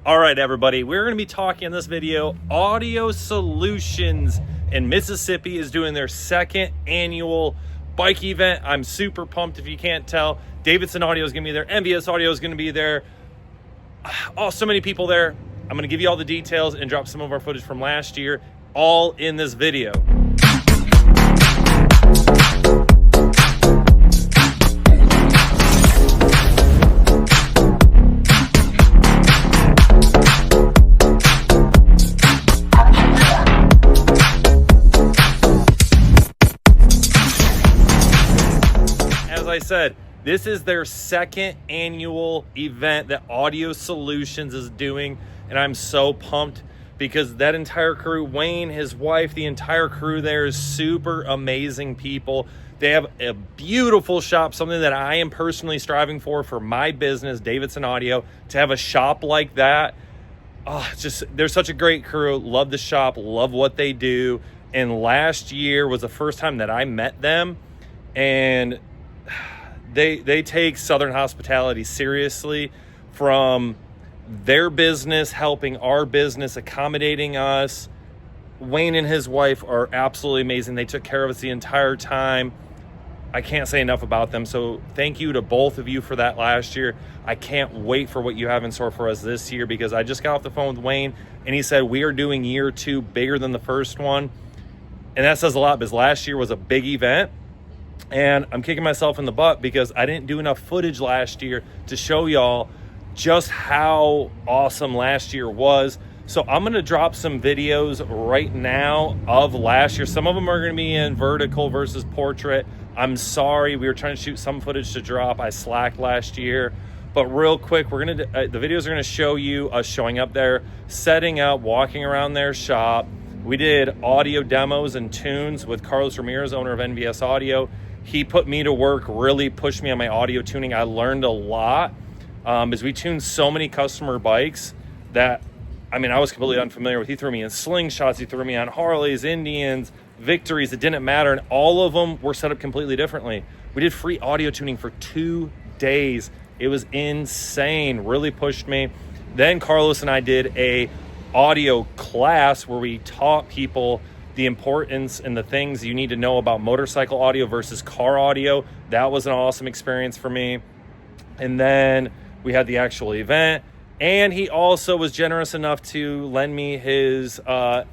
All right, everybody, we're going to be talking in this video, Audio Solutions in Mississippi is doing their second annual bike event. I'm super pumped if you can't tell. Davidson Audio is going to be there. MVS Audio is going to be there. Oh, so many people there. I'm going to give you all the details and drop some of our footage from last year, all in this video. As I said, this is their second annual event that Audio Solutions is doing, and I'm so pumped because that entire crew, Wayne, his wife, the entire crew there is super amazing people. They have a beautiful shop, something that I am personally striving for my business, Davidson Audio, to have a shop like that. Oh, they're such a great crew. Love the shop, love what they do. And last year was the first time that I met them, and they take Southern hospitality seriously, from their business, helping our business, accommodating us. Wayne and his wife are absolutely amazing. They took care of us the entire time. I can't say enough about them. So thank you to both of you for that last year. I can't wait for what you have in store for us this year, because I just got off the phone with Wayne and he said we are doing year 2 bigger than the first one. And that says a lot, because last year was a big event. And I'm kicking myself in the butt because I didn't do enough footage last year to show y'all just how awesome last year was. So I'm going to drop some videos right now of last year. Some of them are going to be in vertical versus portrait. I'm sorry, we were trying to shoot some footage to drop. I slacked last year. But real quick, the videos are going to show you us showing up there, setting up, walking around their shop. We did audio demos and tunes with Carlos Ramirez, owner of NVS Audio. He put me to work, really pushed me on my audio tuning. I learned a lot as we tuned so many customer bikes that, I was completely unfamiliar with. He threw me in slingshots. He threw me on Harleys, Indians, Victories. It didn't matter. And all of them were set up completely differently. We did free audio tuning for 2 days. It was insane. Really pushed me. Then Carlos and I did a audio class where we taught people the importance and the things you need to know about motorcycle audio versus car audio. That was an awesome experience for me. And then we had the actual event, and he also was generous enough to lend me his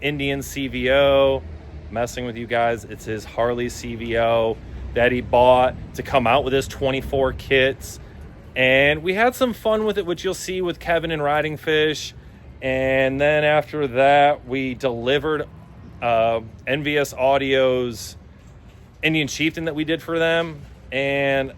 Indian CVO. Messing with you guys, it's his Harley CVO that he bought to come out with his 24 kits. And we had some fun with it, which you'll see with Kevin and Riding Fish. And then after that, we delivered NVS Audio's Indian Chieftain that we did for them. And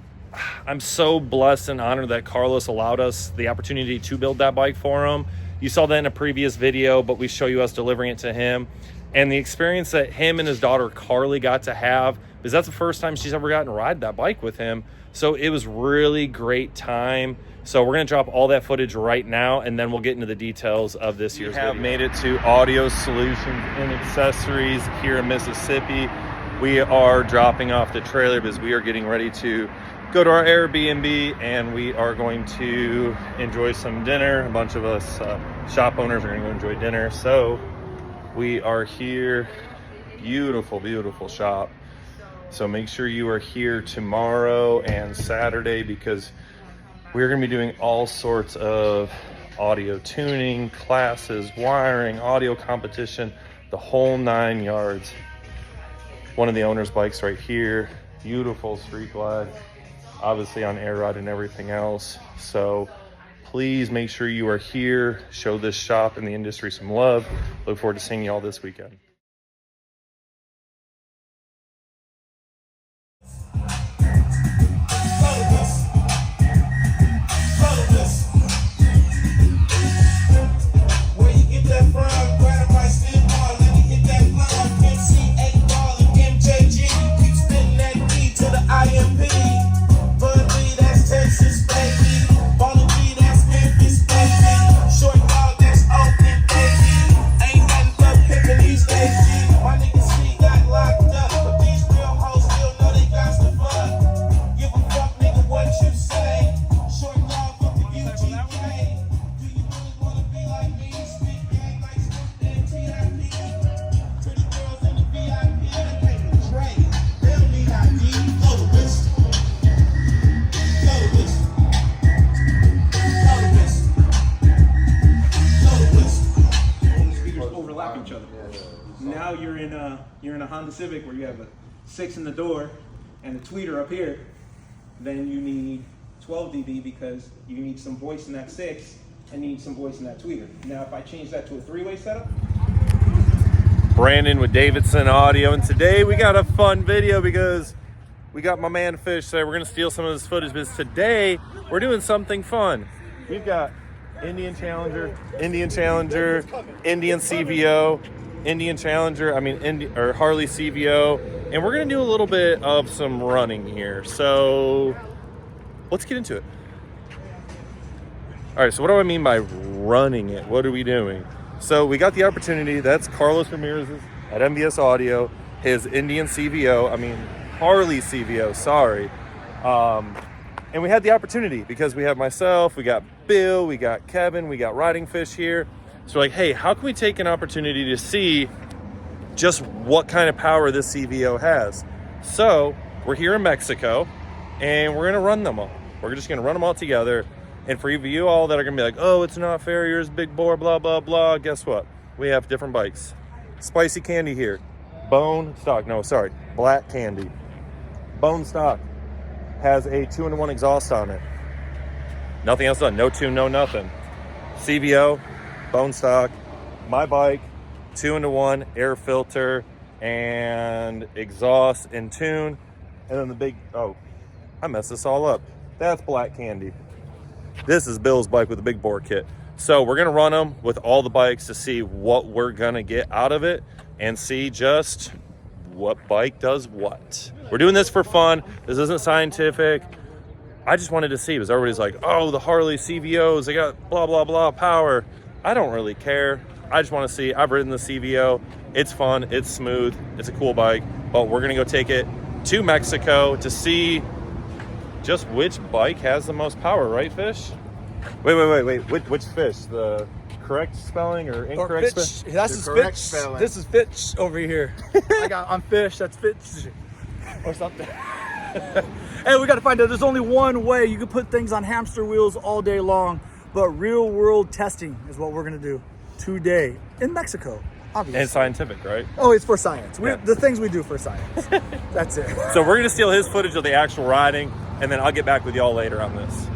I'm so blessed and honored that Carlos allowed us the opportunity to build that bike for him. You saw that in a previous video, but we show you us delivering it to him. And the experience that him and his daughter Carly got to have, because that's the first time she's ever gotten to ride that bike with him. So it was really great time. So we're going to drop all that footage right now, and then we'll get into the details of this year's video. We have made it to Audio Solutions and Accessories here in Mississippi. We are dropping off the trailer because we are getting ready to go to our Airbnb, and we are going to enjoy some dinner. A bunch of us shop owners are going to go enjoy dinner. So we are here. Beautiful, beautiful shop. So make sure you are here tomorrow and Saturday, because we're going to be doing all sorts of audio tuning, classes, wiring, audio competition, the whole 9 yards. One of the owner's bikes right here. Beautiful street glide, obviously on air ride and everything else. So please make sure you are here. Show this shop and the industry some love. Look forward to seeing you all this weekend. These days how you're in a Honda Civic where you have a 6 in the door and a tweeter up here, then you need 12 dB because you need some voice in that 6 and you need some voice in that tweeter. Now, if I change that to a 3-way setup. Brandon with Davidson Audio, and today we got a fun video because we got my man Fish there. We're gonna steal some of this footage, but today we're doing something fun. We've got Indian Challenger, Indian CVO, Indian Challenger, or Harley CVO, and we're gonna do a little bit of some running here. So let's get into it. All right, so what do I mean by running it? What are we doing? So we got the opportunity, that's Carlos Ramirez's at MBS Audio, his Indian CVO, Harley CVO, sorry. And we had the opportunity because we have myself, we got Bill, we got Kevin, we got Riding Fish here. So we're like, hey, how can we take an opportunity to see just what kind of power this CVO has? So we're here in Mexico and we're gonna run them all. We're just gonna run them all together. And for you all that are gonna be like, oh, it's not fair, yours big bore, blah, blah, blah, guess what? We have different bikes. Spicy Candy here, Bone Stock, Black Candy. Bone Stock has a 2-in-1 exhaust on it. Nothing else done, no tune, no nothing. CVO, Bone Stock, my bike, 2-in-1 air filter and exhaust and tune. And then the big, oh, I messed this all up. That's Black Candy. This is Bill's bike with a big bore kit. So we're gonna run them with all the bikes to see what we're gonna get out of it and see just what bike does what. We're doing this for fun. This isn't scientific. I just wanted to see, because everybody's like, oh, the Harley CVOs, they got blah, blah, blah power. I don't really care. I just want to see. I've ridden the CVO. It's fun, it's smooth, it's a cool bike, but we're gonna go take it to Mexico to see just which bike has the most power, right, Fish? Wait. Which Fish? The correct spelling or incorrect spelling? That's the correct spelling. This is Fitch over here. I'm Fish, that's Fitch. Or something. Hey, we got to find out. There's only one way you can put things on hamster wheels all day long, but real world testing is what we're going to do today in Mexico, obviously. And scientific, right? Oh, it's for science. Yeah. The things we do for science. That's it. So we're going to steal his footage of the actual riding, and then I'll get back with y'all later on this.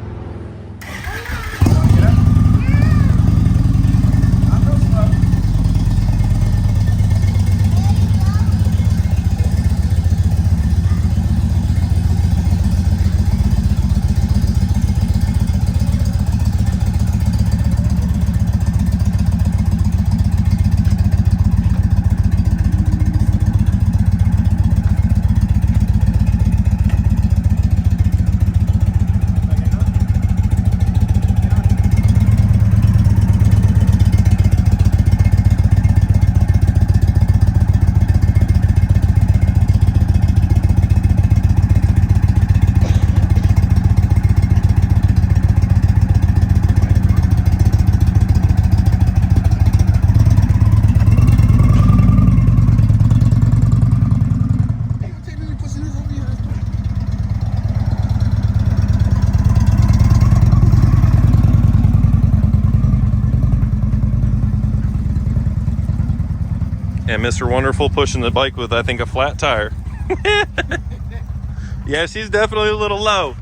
And Mr. Wonderful pushing the bike with, I think, a flat tire. Yeah, she's definitely a little low.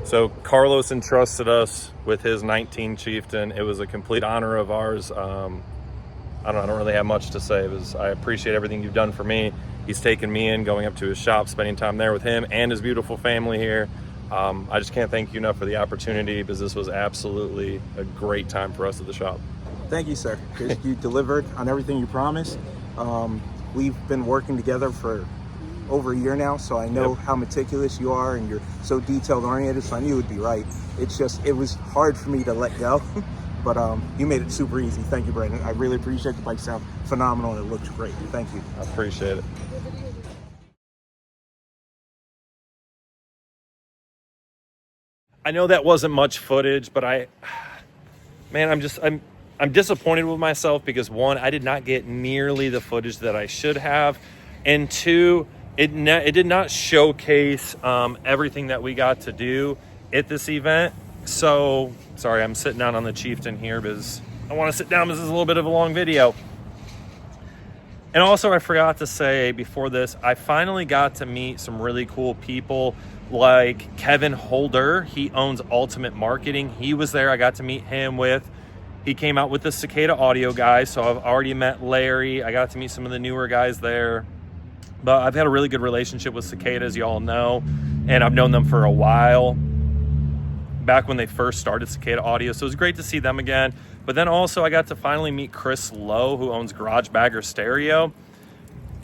So Carlos entrusted us with his 19 Chieftain. It was a complete honor of ours. I don't really have much to say. I appreciate everything you've done for me. He's taken me in, going up to his shop, spending time there with him and his beautiful family here. I just can't thank you enough for the opportunity, because this was absolutely a great time for us at the shop. Thank you, sir. You delivered on everything you promised. We've been working together for over a year now, so I know how meticulous you are, and you're so detailed oriented, so I knew it would be right. It was hard for me to let go, but you made it super easy. Thank you, Brandon. I really appreciate the bike. Sound phenomenal, and it looks great. Thank you. I appreciate it. I know that wasn't much footage, but I'm disappointed with myself because, one, I did not get nearly the footage that I should have, and two, it did not showcase everything that we got to do. at this event. So, sorry, I'm sitting down on the Chieftain here because I want to sit down. This is a little bit of a long video. And also, I forgot to say before this, I finally got to meet some really cool people like Kevin Holder. He owns Ultimate Marketing. He was there. I got to meet him with. He came out with the Cicada Audio guys, so I've already met Larry. I got to meet some of the newer guys there. But I've had a really good relationship with Cicada, as you all know, and I've known them for a while, back when they first started Cicada Audio. So it was great to see them again. But then also I got to finally meet Chris Lowe, who owns Garage Bagger Stereo.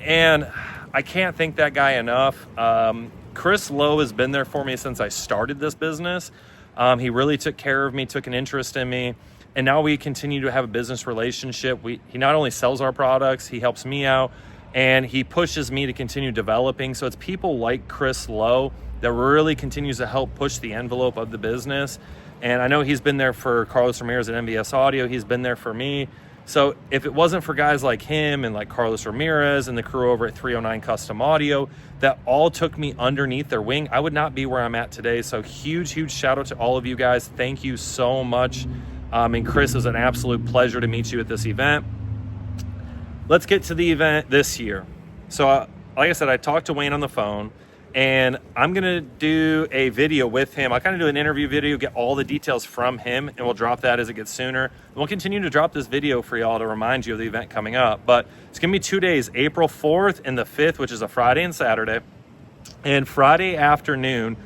And I can't thank that guy enough. Chris Lowe has been there for me since I started this business. He really took care of me, took an interest in me. And now we continue to have a business relationship. He not only sells our products, he helps me out, and he pushes me to continue developing. So it's people like Chris Lowe that really continues to help push the envelope of the business. And I know he's been there for Carlos Ramirez at MVS Audio. He's been there for me. So if it wasn't for guys like him and like Carlos Ramirez and the crew over at 309 Custom Audio that all took me underneath their wing, I would not be where I'm at today. So huge shout out to all of you guys. Thank you so much. And Chris, it was an absolute pleasure to meet you at this event. Let's get to the event this year. So like I said, I talked to Wayne on the phone, and I'm going to do a video with him. I'll kind of do an interview video, get all the details from him, and we'll drop that as it gets sooner. And we'll continue to drop this video for y'all to remind you of the event coming up. But it's going to be 2 days, April 4th and the 5th, which is a Friday and Saturday. And Friday afternoon,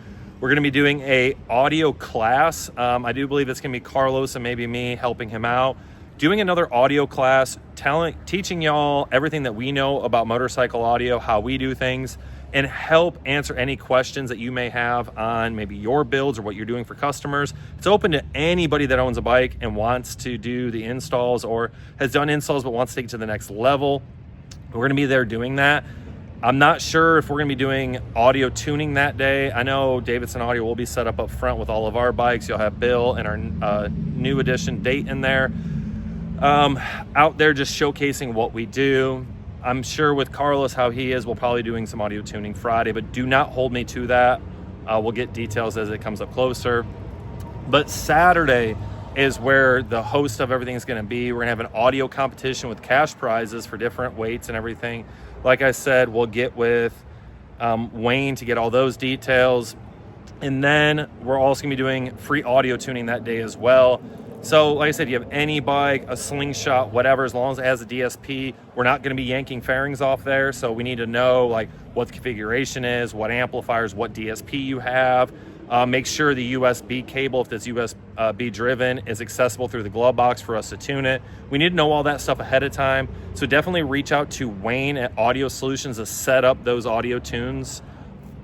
we're going to be doing a audio class. I do believe it's going to be Carlos and maybe me helping him out. Doing another audio class, teaching y'all everything that we know about motorcycle audio, how we do things, and help answer any questions that you may have on maybe your builds or what you're doing for customers. It's open to anybody that owns a bike and wants to do the installs or has done installs but wants to take it to the next level. We're going to be there doing that. I'm not sure if we're going to be doing audio tuning that day. I know Davidson Audio will be set up front with all of our bikes. You'll have Bill and our new edition date in there. Out there just showcasing what we do. I'm sure with Carlos, how he is, we'll probably doing some audio tuning Friday, but do not hold me to that. We'll get details as it comes up closer. But Saturday is where the host of everything is going to be. We're going to have an audio competition with cash prizes for different weights and everything. Like I said, we'll get with Wayne to get all those details. And then we're also going to be doing free audio tuning that day as well. So like I said, you have any bike, a slingshot, whatever, as long as it has a DSP, we're not going to be yanking fairings off there. So we need to know like what the configuration is, what amplifiers, what DSP you have. Make sure the USB cable, if it's USB driven, is accessible through the glove box for us to tune it. We need to know all that stuff ahead of time. So definitely reach out to Wayne at Audio Solutions to set up those audio tunes.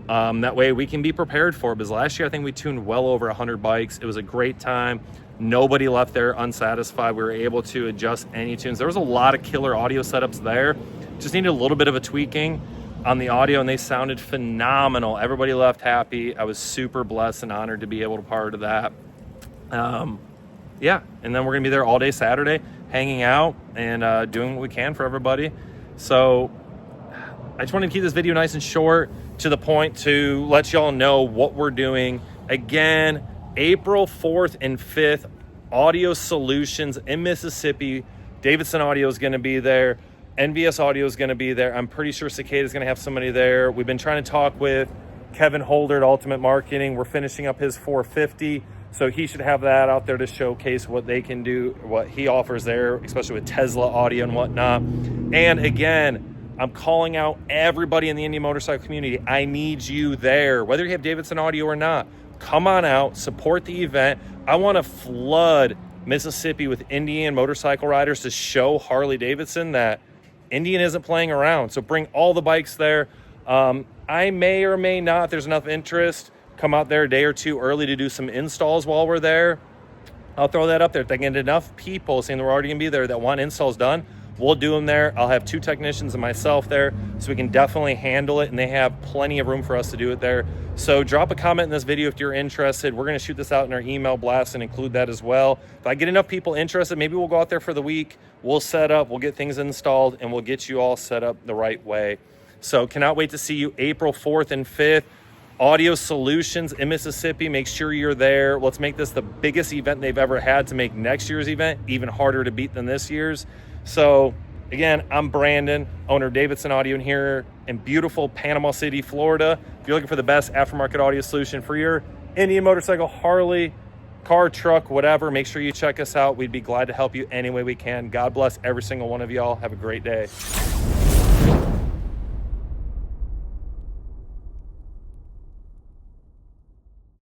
That way we can be prepared for it. Because last year I think we tuned well over 100 bikes. It was a great time. Nobody left there unsatisfied. We were able to adjust any tunes. There was a lot of killer audio setups there. Just needed a little bit of a tweaking on the audio, and they sounded phenomenal. Everybody left happy. I was super blessed and honored to be able to be part of that. Yeah, and then we're gonna be there all day Saturday, hanging out and doing what we can for everybody. So I just wanted to keep this video nice and short, to the point, to let y'all know what we're doing. Again, April 4th and 5th, Audio Solutions in Mississippi. Davidson Audio is going to be there. NVS Audio is going to be there. I'm pretty sure Cicada is going to have somebody there. We've been trying to talk with Kevin Holder at Ultimate Marketing. We're finishing up his 450, so he should have that out there to showcase what they can do, what he offers there, especially with Tesla Audio and whatnot. And again, I'm calling out everybody in the Indian motorcycle community. I need you there, whether you have Davidson Audio or not. Come on out, support the event. I want to flood Mississippi with Indian motorcycle riders to show Harley Davidson that Indian isn't playing around. So bring all the bikes there. I may or may not, if there's enough interest, come out there a day or two early to do some installs while we're there. I'll throw that up there. If I get enough people saying that we're already going to be there that want installs done, we'll do them there. I'll have 2 technicians and myself there, so we can definitely handle it, and they have plenty of room for us to do it there. So drop a comment in this video if you're interested. We're going to shoot this out in our email blast and include that as well. If I get enough people interested, maybe we'll go out there for the week. We'll set up, we'll get things installed, and we'll get you all set up the right way. So cannot wait to see you April 4th and 5th. Audio Solutions in Mississippi. Make sure you're there. Let's make this the biggest event they've ever had to make next year's event even harder to beat than this year's. So again, I'm Brandon, owner of Davidson Audio here in beautiful Panama City, Florida. If you're looking for the best aftermarket audio solution for your Indian motorcycle, Harley, car, truck, whatever, make sure you check us out. We'd be glad to help you any way we can. God bless every single one of y'all. Have a great day.